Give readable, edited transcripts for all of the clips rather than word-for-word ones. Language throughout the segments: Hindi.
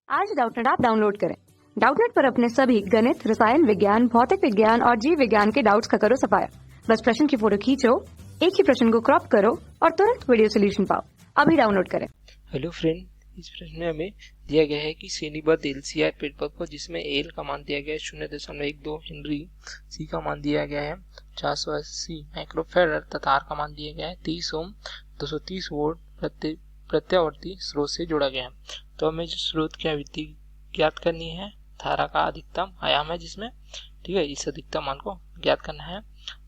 आज डाउटनेट ऐप डाउनलोड करें। डाउटनेट पर अपने सभी गणित, रसायन विज्ञान, भौतिक विज्ञान और जीव विज्ञान के डाउट्स का करो सफाया। बस प्रश्न की फोटो खींचो, एक ही प्रश्न को क्रॉप करो और तुरंत वीडियो सोल्यूशन पाओ। अभी डाउनलोड करें। हेलो फ्रेंड, इस प्रश्न में हमें दिया गया है कि श्रेणीबद्ध एलसीआर परिपथ को जिसमें एल का मान दिया गया है 0.12 हेनरी, सी का मान दिया गया है 480 माइक्रोफैराड तथा आर का मान दिया गया है 30 ओम 230 वोल्ट प्रत्यावर्ती स्रोत से जोड़ा गया है। तो हमें जो स्रोत की आवृत्ति ज्ञात करनी है, धारा का अधिकतम आयाम है जिसमें, ठीक है, इस अधिकतम मान को ज्ञात करना है।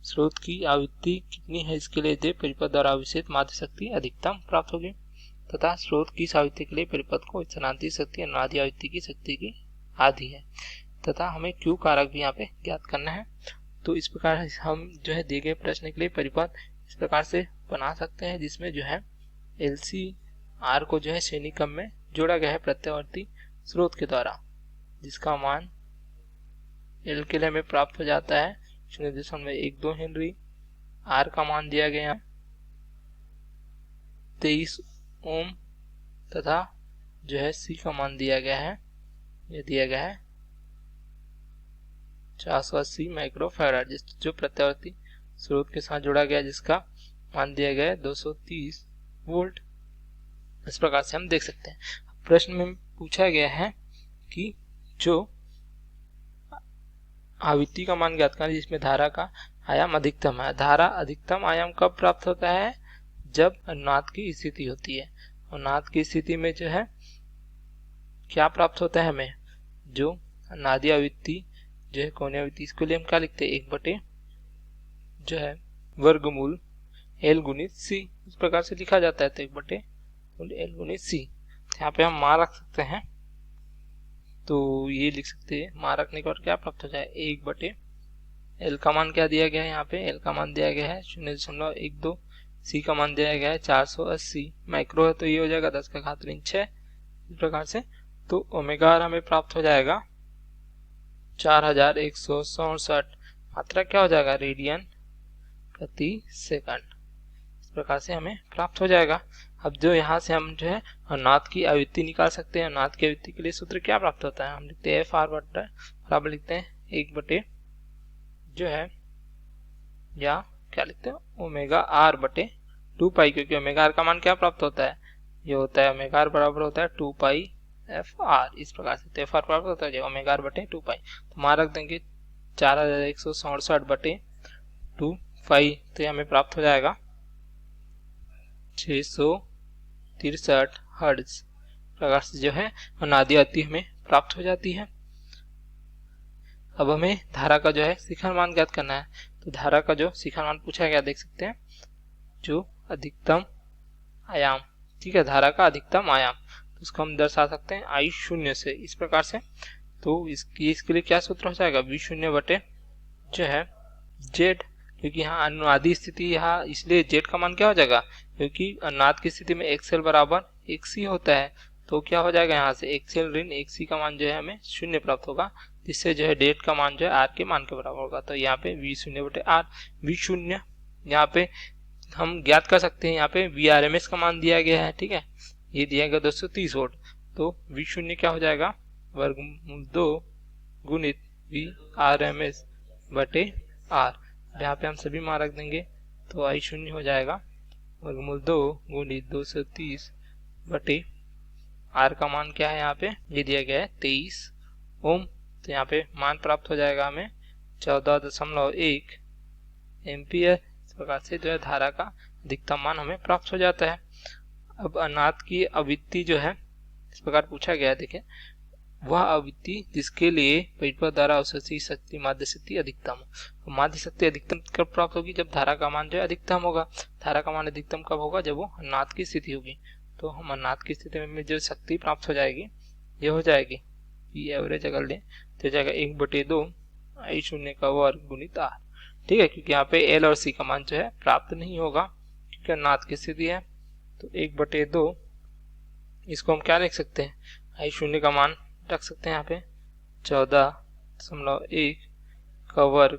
स्रोत की आवृत्ति कितनी है इसके लिए दे परिपथ द्वारा अभिषेक माध्य शक्ति अधिकतम प्राप्त होगी तथा स्रोत की आवृत्ति के लिए परिपथ को स्थानांतरित शक्ति अनुनादी आवृत्ति की शक्ति की आधी है तथा हमें क्यू कारक भी यहाँ पे ज्ञात करना है। तो इस प्रकार हम जो है दिए गए प्रश्न के लिए परिपथ इस प्रकार से बना सकते हैं जिसमें जो है एलसी आर को जो है श्रेणी क्रम में जोड़ा गया है प्रत्यावर्ती स्रोत के द्वारा, जिसका मान एल के लिए हमें प्राप्त हो जाता है 0.12 हेनरी, आर का मान दिया गया 23 ओम तथा जो है सी का मान दिया गया है, ये दिया गया है 480 माइक्रोफैराड, जो प्रत्यावर्ती स्रोत के साथ जोड़ा गया, जिसका मान दिया गया है 230 वोल्ट। इस प्रकार से हम देख सकते हैं। प्रश्न में पूछा गया है कि जो आवृत्ति का मान ज्ञात करना जिसमें धारा का आयाम अधिकतम है। धारा अधिकतम आयाम कब प्राप्त होता है? जब अनुनाद की स्थिति होती है। अनुनाद की स्थिति में जो है क्या प्राप्त होता है हमें, जो अनुनादी आवृत्ति जो है कोणीय आवृत्ति, इसको लिए हम क्या लिखते हैं, 1 जो है वर्गमूल एल गुणित सी, इस प्रकार से लिखा जाता है। तो 1 एल गुणित सी, यहाँ पे हम मान रख सकते हैं, तो ये लिख सकते हैं मान रखने के बाद क्या प्राप्त हो जाए 1 एल का मान क्या दिया गया है, यहाँ पे एल का मान दिया गया है 0.12, सी का मान दिया गया है 480 माइक्रो है, तो ये हो जाएगा 10 का घात 6 इस प्रकार से। तो ओमेगा आर हमें प्राप्त हो जाएगा 4167, मात्रा क्या हो जाएगा, रेडियन प्रति सेकंड, इस प्रकार से हमें प्राप्त हो जाएगा। अब जो यहाँ से हम जो है अनुनाद की आवृत्ति निकाल सकते हैं। अनुनाद की आवृत्ति के लिए सूत्र क्या प्राप्त होता है, हम लिखते हैं एफ आर बराबर लिखते हैं 1 जो है, या क्या लिखते हैं ओमेगा आर बटे 2 पाई, क्योंकि ओमेगा आर का मान क्या प्राप्त होता है, ये होता है ओमेगा आर बराबर होता है 2 पाई एफ आर, इस प्रकार से। तो एफ आर प्राप्त होता है ओमेगा आर बटे 2 पाई, तो मान रख देंगे 4167 बटे 2 पाई, तो ये हमें प्राप्त हो जाएगा 663 हर्ट्ज प्रकार से जो है अनुनादी आवृत्ति हमें प्राप्त हो जाती है। अब हमें धारा का जो है शिखर मान ज्ञात करना है। तो धारा का जो शिखर मान पूछा गया, देख सकते हैं, जो अधिकतम आयाम, ठीक है, धारा का अधिकतम आयाम, तो उसको हम दर्शा सकते हैं आई शून्य से, इस प्रकार से। तो इसके लिए क्या सूत्र हो जाएगा, V शून्य बटे जो है जेड, क्योंकि यहाँ अनुनादी स्थिति, यहाँ इसलिए जेड का मान क्या हो जाएगा, क्योंकि अनुनाद की स्थिति में एक्सएल बराबर XC होता है, तो क्या हो जाएगा यहाँ से एक्सएल ऋण XC का मान जो है हमें 0 प्राप्त होगा, जिससे जो है डेट का मान जो है आर के मान के बराबर होगा। तो यहाँ पे V शून्य बटे आर, V शून्य यहाँ पे हम ज्ञात कर सकते हैं, यहाँ पे VRMS का मान दिया गया है, ठीक है, ये दिया गया 230 वोल्ट, तो V शून्य क्या हो जाएगा, वर्गमूल 2 गुणित VRMS बटे आर, यहाँ पे हम सभी मान रख देंगे, तो आई शून्य हो जाएगा वर्गमूल 2 गुणित 230 बटे आर का मान क्या है, यहाँ पे ये दिया गया है 23 ओम, तो यहाँ पे मान प्राप्त हो जाएगा हमें 14.1 एम्पियर। इस प्रकार से जो है धारा का अधिकतम मान हमें प्राप्त हो जाता है। अब अनुनाद की आवृत्ति जो है इस प्रकार पूछा गया है, देखें, वह आवृत्ति जिसके लिए परिपथ द्वारा अवशोषित शक्ति माध्य शक्ति अधिकतम हो। माध्य शक्ति अधिकतम कब प्राप्त होगी, जब धारा का मान जो है अधिकतम होगा। धारा का मान अधिकतम कब होगा, जब वो अनुनाद की स्थिति होगी। तो हम अनुनाद की स्थिति में जो शक्ति प्राप्त हो जाएगी, ये हो जाएगी ये एवरेज अगर लें तो जाएगा 1/2 आई शून्य का वर्ग गुणित आर, ठीक है, क्योंकि यहाँ पे एल और सी का मान जो है प्राप्त नहीं होगा क्योंकि अनुनाद की स्थिति है। तो 1/2 इसको हम क्या लिख सकते हैं, आई शून्य का मान रख सकते हैं यहाँ पे 14.1 का वर्ग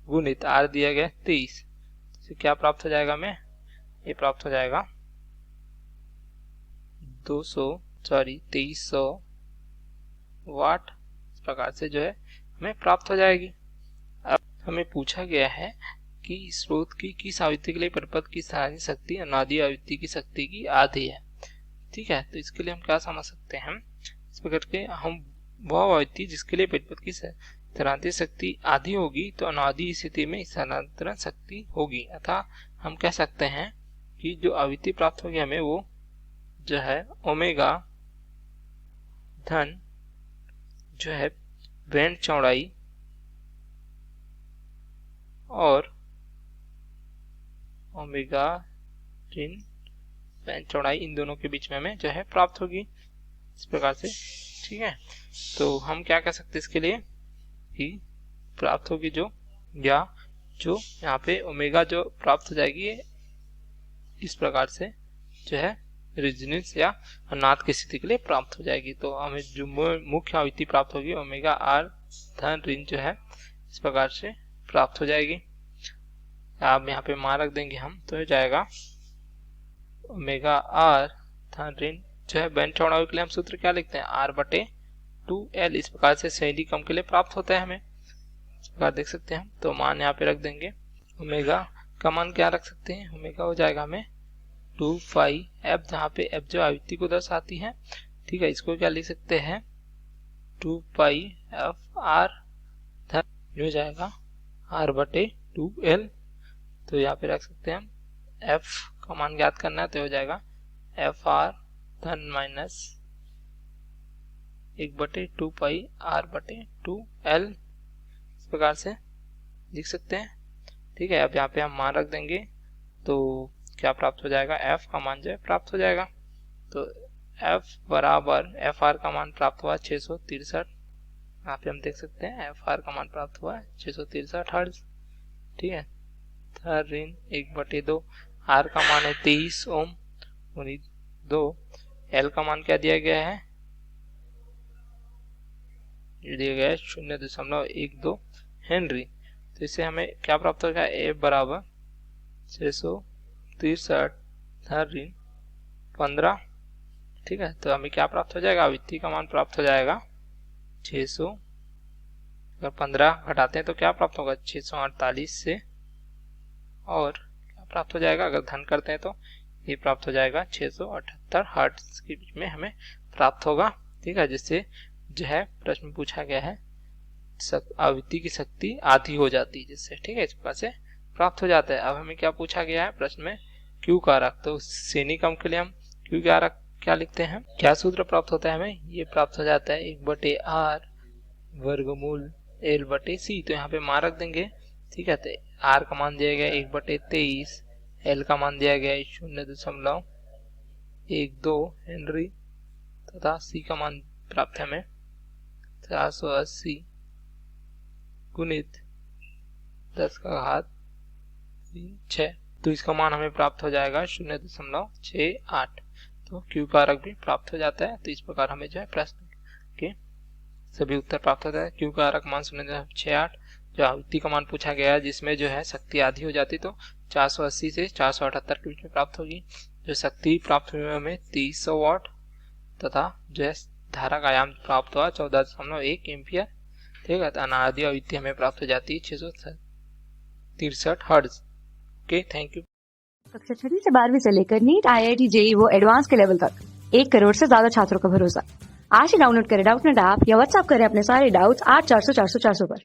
गुणित आर दिया गया 23, से क्या प्राप्त हो जाएगा हमें, ये प्राप्त हो जाएगा 200 2300 वाट इस प्रकार से जो है हमें प्राप्त हो जाएगी। अब हमें पूछा गया है कि स्रोत की किस आवृत्ति के लिए परिपथ की सारी शक्ति अनादि आवृत्ति की शक्ति की आधी है। ठीक है, तो इसके लिए हम क्या समझ सकते हैं, इस प्रकार के हम वह आवृत्ति जिसके लिए परिपथ की स्थानांतरित शक्ति आधी होगी तो अनादि स्थिति में स्थानांतरण शक्ति होगी, अतः हम कह सकते हैं कि जो आवृत्ति प्राप्त होगी हमें वो जो है ओमेगा धन जो है बैंड चौड़ाई और ओमेगा ऋण बैंड चौड़ाई इन दोनों के बीच में हमें जो है प्राप्त होगी इस प्रकार से। ठीक है, तो हम क्या कह सकते हैं इसके लिए कि प्राप्त होगी जो यहाँ पे ओमेगा जो प्राप्त हो जाएगी इस प्रकार से जो है रेजोनेंस या अनाद की स्थिति के लिए प्राप्त हो जाएगी। तो हमें जो मुख्य आवृत्ति प्राप्त होगी ओमेगा आर धन ऋण जो है इस प्रकार से प्राप्त हो जाएगी। अब यहाँ पे मान रख देंगे हम, तो हो जाएगा ओमेगा आर धन ऋण जो है बैंड चौड़ाई के लिए हम सूत्र क्या लिखते हैं, आर बटे 2L इस प्रकार से श्रेणी क्रम के लिए प्राप्त होता है हमें, इस प्रकार देख सकते हैं हम। तो मान यहाँ पे रख देंगे, ओमेगा का मान क्या रख सकते हैं, ओमेगा हो जाएगा हमें 2 पाई एफ, जहाँ पे एफ जो आवृत्ति को दर्शाती है। ठीक है, इसको क्या लिख सकते हैं 2 पाई एफ आर धन हो जाएगा आर बटे 2L। तो यहाँ पे रख सकते हैं हम एफ का मान ज्ञात करना है, तो हो जाएगा एफ आर धन माइनस 1 बटे 2 पाई आर बटे 2L इस प्रकार से लिख सकते हैं। ठीक है, अब यहाँ पे हम मान रख देंगे तो क्या प्राप्त हो जाएगा, f का मान जो है प्राप्त हो जाएगा। तो f बराबर एफ आर का मान प्राप्त हुआ 663, यहाँ पे हम देख सकते हैं एफ आर का मान प्राप्त हुआ 663 हर्ट्ज। ठीक है, धन ऋण 1 बटे 2, आर का मान है 23 ओम 2, एल का मान क्या दिया गया है, ये दिया गया है 0.12 हेनरी। तो इससे हमें क्या प्राप्त होगा, ए बराबर 663 धन ऋण 15। ठीक है, तो हमें क्या प्राप्त हो जाएगा, आवृत्ति का मान प्राप्त हो जाएगा 600, अगर 15 घटाते हैं तो क्या प्राप्त होगा 648 से, और क्या प्राप्त हो जाएगा अगर धन करते हैं तो ये प्राप्त हो जाएगा 678 हर्ट्ज के बीच में हमें प्राप्त होगा। ठीक है, जिससे जो है प्रश्न में पूछा गया है आवृत्ति की शक्ति आधी हो जाती है जिससे। ठीक है, इस प्रकार से प्राप्त हो जाता है। अब हमें क्या पूछा गया है प्रश्न में, क्यू कारक, तो श्रेणी क्रम के लिए हम क्यू कारक क्या लिखते हैं, क्या सूत्र प्राप्त होता है हमें, ये प्राप्त हो जाता है 1 बटे आर वर्गमूल एल बटे सी। तो यहाँ पे मान रख देंगे। ठीक है, तो आर का मान दिया गया 1 बटे 23, एल का मान दिया गया 0.12 हेनरी तथा सी का मान प्राप्त है हमें 480 गुणित 10⁻6। तो इसका मान हमें प्राप्त हो जाएगा 0.68। तो क्यू कारक भी प्राप्त हो जाता है। तो इस प्रकार हमें जो है प्रश्न के सभी उत्तर प्राप्त होता है। क्यू कारक मान 0.68, जो आवृत्ति का मान पूछा गया है जिसमें जो है शक्ति आधी हो जाती तो 480 से 478 के बीच में प्राप्त होगी। जो शक्ति प्राप्त हुई हमें 2300 वाट तथा जो है धारा का आयाम प्राप्त हुआ 14.1 एम्पियर। ठीक है, तो अनादि आवृत्ति हमें प्राप्त हो जाती है 663 हर्ट्ज। Okay, thank you. कक्षा 6 से 12वीं से लेकर नीट, IIT, JEE वो एडवांस के लेवल तक 1 करोड़ से ज्यादा छात्रों का भरोसा। आज ही डाउनलोड करें डाउटनेट ऐप या व्हाट्सएप करें अपने सारे डाउट्स 8400 400 400 पर।